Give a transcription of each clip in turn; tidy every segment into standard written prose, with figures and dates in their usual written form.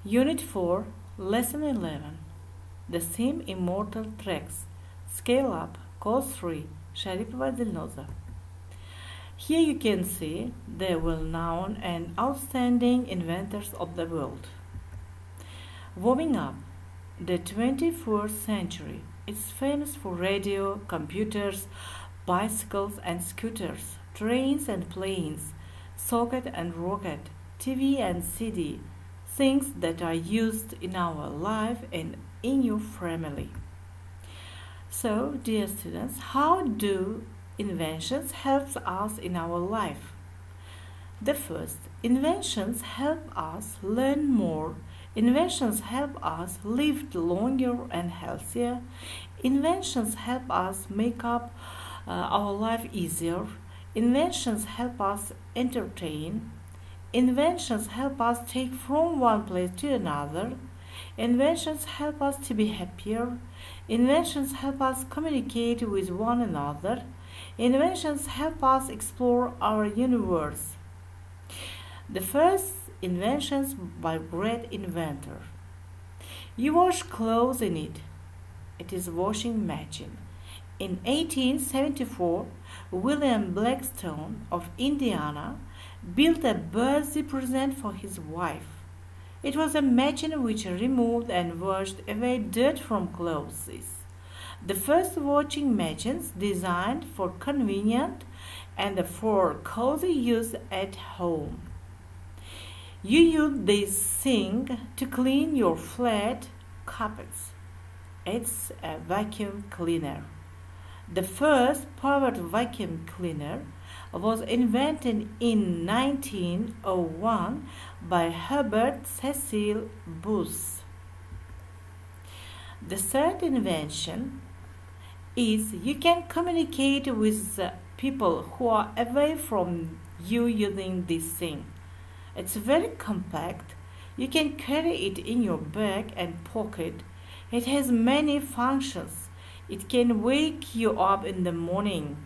Unit 4, Lesson 11. The Same Immortal Tracks. Scale Up, Course 3, Sharipova D Immortal. Here you can see the well-known and outstanding inventors of the world. Warming up. The 21st century is famous for radio, computers, bicycles and scooters, trains and planes, socket and rocket, TV and CD, things that are used in our life and in your family. So, dear students, how do inventions help us in our life? The first, inventions help us learn more. Inventions help us live longer and healthier. Inventions help us make up our life easier. Inventions help us entertain. Inventions help us take from one place to another. Inventions help us to be happier. Inventions help us communicate with one another. Inventions help us explore our universe. The first inventions by great inventor. You wash clothes in it. It is washing machine. In 1874, William Blackstone of Indiana built a birthday present for his wife. It was a machine which removed and washed away dirt from clothes. The first washing machines designed for convenient and for cozy use at home. You use this thing to clean your flat carpets. It's a vacuum cleaner. The first powered vacuum cleaner was invented in 1901 by Herbert Cecil Booth. The third invention is you can communicate with people who are away from you using this thing. It's very compact. You can carry it in your bag and pocket. It has many functions. It can wake you up in the morning.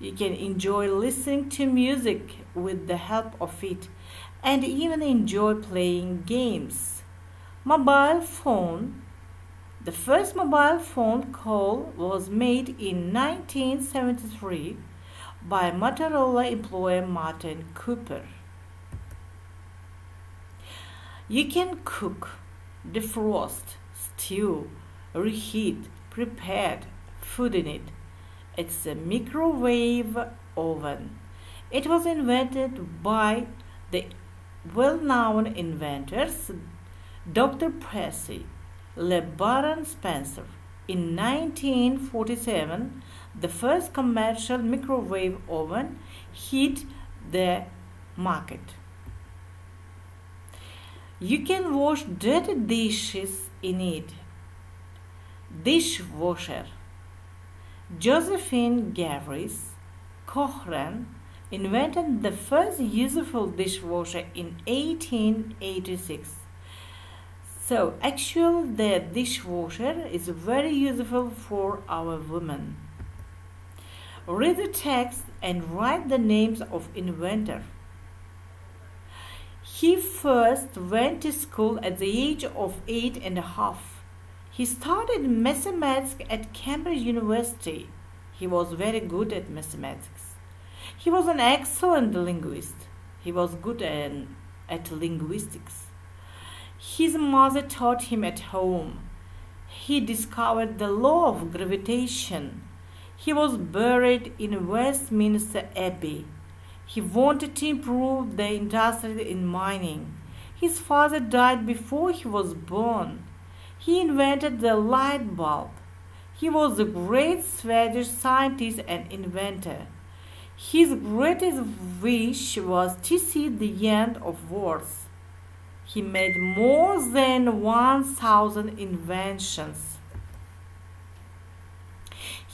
You can enjoy listening to music with the help of it and even enjoy playing games. Mobile phone. The first mobile phone call was made in 1973 by Motorola employee Martin Cooper. You can cook, defrost, stew, reheat, prepare food in it. It's a microwave oven. It was invented by the well-known inventors Dr. Percy LeBaron Spencer. In 1947, the first commercial microwave oven hit the market. You can wash dirty dishes in it. Dishwasher. Josephine Gavis Cochran invented the first useful dishwasher in 1886. So, actually, the dishwasher is very useful for our women. Read the text and write the names of inventor. He first went to school at the age of 8.5. He studied mathematics at Cambridge University. He was very good at mathematics. He was an excellent linguist. He was good at linguistics. His mother taught him at home. He discovered the law of gravitation. He was buried in Westminster Abbey. He wanted to improve the industry in mining. His father died before he was born. He invented the light bulb. He was a great Swedish scientist and inventor. His greatest wish was to see the end of wars. He made more than 1,000 inventions.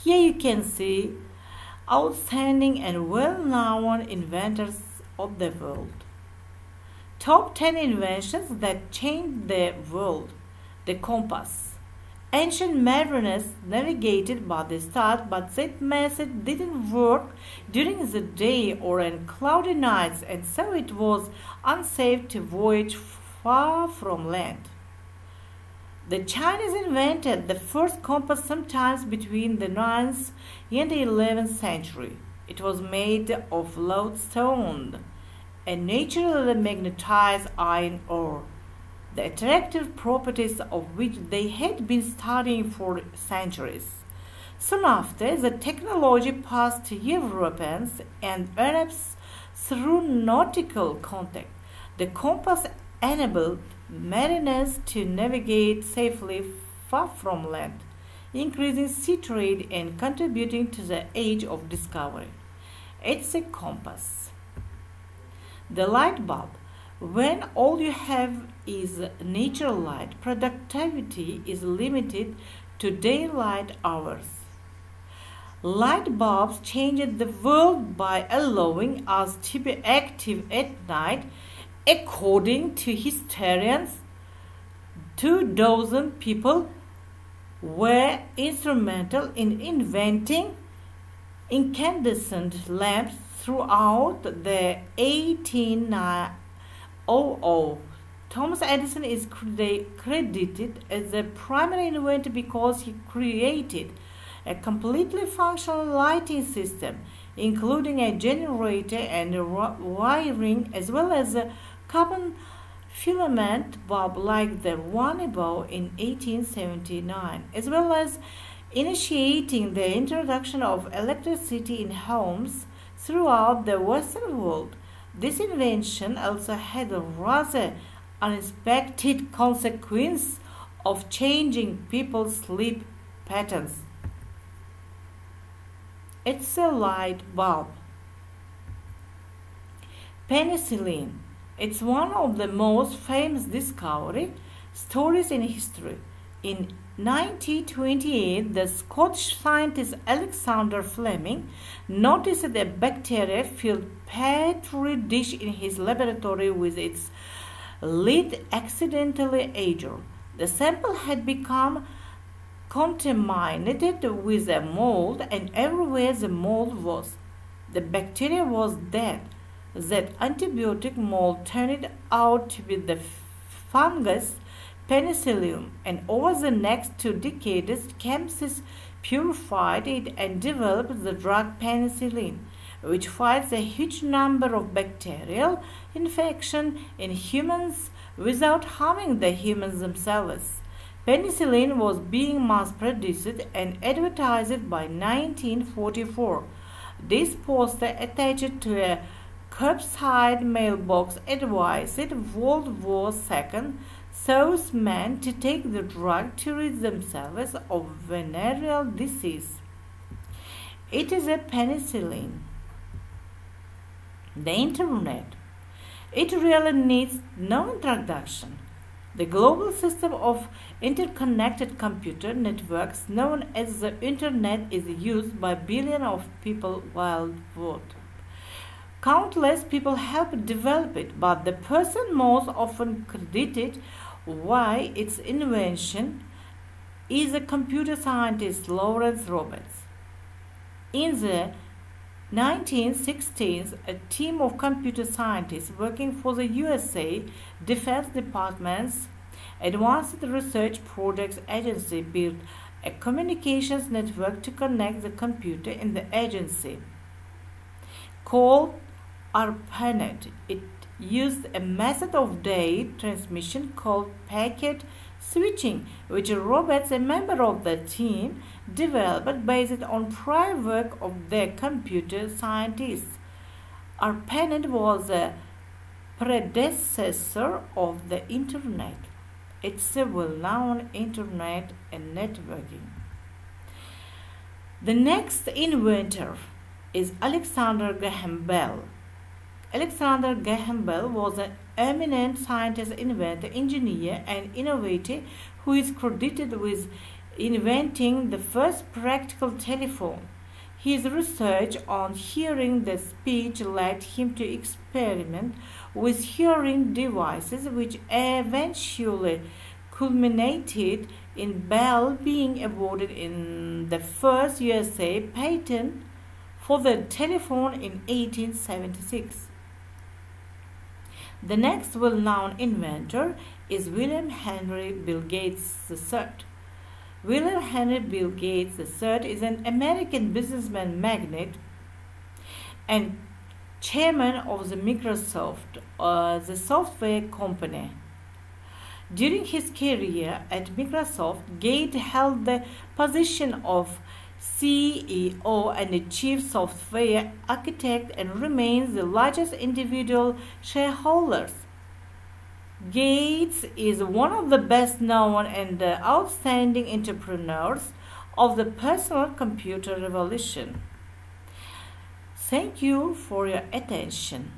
Here you can see outstanding and well-known inventors of the world. Top 10 inventions that changed the world. The compass. Ancient mariners navigated by the stars, but that method didn't work during the day or on cloudy nights, and so it was unsafe to voyage far from land. The Chinese invented the first compass sometimes between the 9th and the 11th century. It was made of lodestone, a naturally magnetized iron ore, the attractive properties of which they had been studying for centuries. Soon after, the technology passed to Europeans and Arabs through nautical contact. The compass enabled mariners to navigate safely far from land, increasing sea trade and contributing to the age of discovery. It's a compass. The light bulb. When all you have is natural light, productivity is limited to daylight hours. Light bulbs changed the world by allowing us to be active at night. According to historians, 24 people were instrumental in inventing incandescent lamps throughout the 1800s. Thomas Edison is credited as the primary inventor because he created a completely functional lighting system, including a generator and wiring, as well as a carbon filament bulb like the one above in 1879, as well as initiating the introduction of electricity in homes throughout the Western world. This invention also had a rather unexpected consequence of changing people's sleep patterns. It's a light bulb. Penicillin. It's one of the most famous discovery stories in history. In 1928, the Scottish scientist Alexander Fleming noticed a bacteria-filled petri dish in his laboratory with its lid accidentally ajar. The sample had become contaminated with a mold, and everywhere the mold was, the bacteria was dead. That antibiotic mold turned out to be the fungus Penicillium, and over the next 2 decades, chemists purified it and developed the drug penicillin, which fights a huge number of bacterial infections in humans without harming the humans themselves. Penicillin was being mass-produced and advertised by 1944. This poster attached to a curbside mailbox advised World War II salesmen to take the drug to rid themselves of venereal disease. It is a penicillin. The Internet. It really needs no introduction. The global system of interconnected computer networks known as the Internet is used by billions of people worldwide. Countless people helped develop it, but the person most often credited why its invention is a computer scientist Lawrence Roberts. In the 1960s, a team of computer scientists working for the USA Defense Department's Advanced Research Projects Agency built a communications network to connect the computer in the agency. Called ARPANET, it used a method of data transmission called packet switching, which Roberts, a member of the team, developed based on prior work of their computer scientists. ARPANET was a predecessor of the Internet. It's a well-known Internet and networking. The next inventor is Alexander Graham Bell. Alexander Graham Bell was an eminent scientist, inventor, engineer, and innovator who is credited with inventing the first practical telephone. His research on hearing the speech led him to experiment with hearing devices, which eventually culminated in Bell being awarded in the first USA patent for the telephone in 1876. The next well-known inventor is William Henry Bill Gates III. William Henry Bill Gates III is an American businessman magnate and chairman of the Microsoft, the software company. During his career at Microsoft, Gates held the position of CEO and chief software architect and remains the largest individual shareholder. Gates is one of the best known and outstanding entrepreneurs of the personal computer revolution. Thank you for your attention.